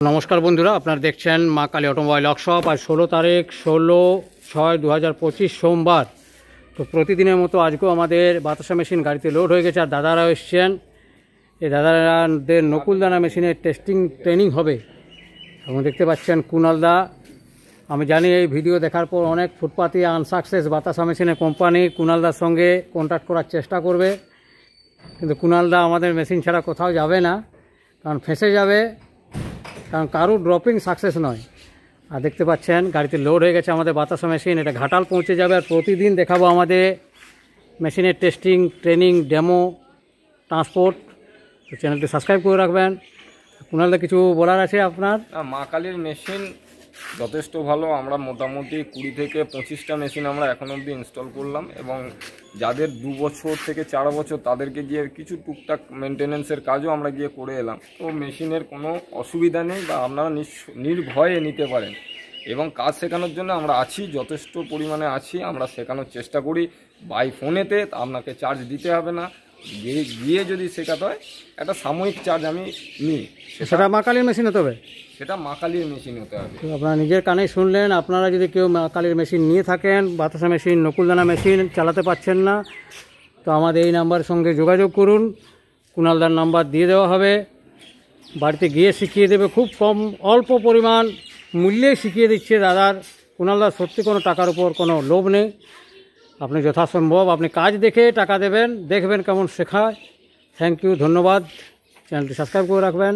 नमस्कार बंधुरा आपनारा देखছেন মা কালী অটোমোবাইল ওয়ার্কশপ। आज 16 तारीख 16/6/2025 सोमवार। तो प्रतिदिনের মতো আজকেও আমাদের বাতাসা মেশিন গাড়িতে লোড হয়ে গেছে আর দাদারা এসেছেন। এই দাদাদের নকুলদানা মেশিনের টেস্টিং ট্রেনিং হবে এবং দেখতে পাচ্ছেন কুনালদা। আমি জানি এই ভিডিও দেখার পর অনেক ফুটপাতি আনসাকসেস বাতাসা মেশিনের কোম্পানি কুনালদার সঙ্গে কন্ট্যাক্ট করার চেষ্টা করবে, কিন্তু কুনালদা আমাদের মেশিন ছাড়া কোথাও যাবে না, কারণ ফেঁসে যাবে, কারণ কারোর ড্রপিং সাকসেস নয়। আর দেখতে পাচ্ছেন গাড়িতে লোড হয়ে গেছে আমাদের বাতাসা মেশিন, এটা ঘাটাল পৌঁছে যাবে। আর প্রতিদিন দেখাবো আমাদের মেশিনের টেস্টিং, ট্রেনিং, ডেমো, ট্রান্সপোর্ট। তো চ্যানেলটি সাবস্ক্রাইব করে রাখবেন। কুনালদা কিছু বলার আছে আপনার? মা কালীর মেশিন যথেষ্ট ভালো। আমরা মোটামুটি 20 থেকে 25টা মেশিন আমরা এখন অবধি ইনস্টল করলাম এবং যাদের 2 বছর থেকে 4 বছর তাদেরকে গিয়ে কিছু টুকটাক মেনটেনেন্সের কাজও আমরা গিয়ে করে এলাম। তো মেশিনের কোনো অসুবিধা নেই বা আপনারা নির্ভয়ে নিতে পারেন এবং কাজ শেখানোর জন্য আমরা আছি, যথেষ্ট পরিমাণে আছি। আমরা শেখানোর চেষ্টা করি বাই ফোনেতে, আপনাকে চার্জ দিতে হবে না। গিয়ে যদি শেখাতে হয় একটা সাময়িক চার্জ আমি নিই। সেটা মা কালীর মেশিন হতে হবে, সেটা মা কালীর মেশিন হতে হবে। আপনারা নিজের কানেই শুনলেন। আপনারা যদি কেউ মা কালীর মেশিন নিয়ে থাকেন, বাতাসা মেশিন, নকুলদানা মেশিন চালাতে পারছেন না, তো আমাদের এই নাম্বারের সঙ্গে যোগাযোগ করুন। কুনালদার নাম্বার দিয়ে দেওয়া হবে, বাড়িতে গিয়ে শিখিয়ে দেবে। খুব কম অল্প পরিমাণ মূল্যে শিখিয়ে দিচ্ছে দাদার। কুনালদার সত্যি কোনো টাকার উপর কোনো লোভ নেই। আপনি যথাসম্ভব আপনি কাজ দেখে টাকা দেবেন, দেখবেন কেমন শেখায়। থ্যাংক ইউ, ধন্যবাদ। চ্যানেলটি সাবস্ক্রাইব করে রাখবেন।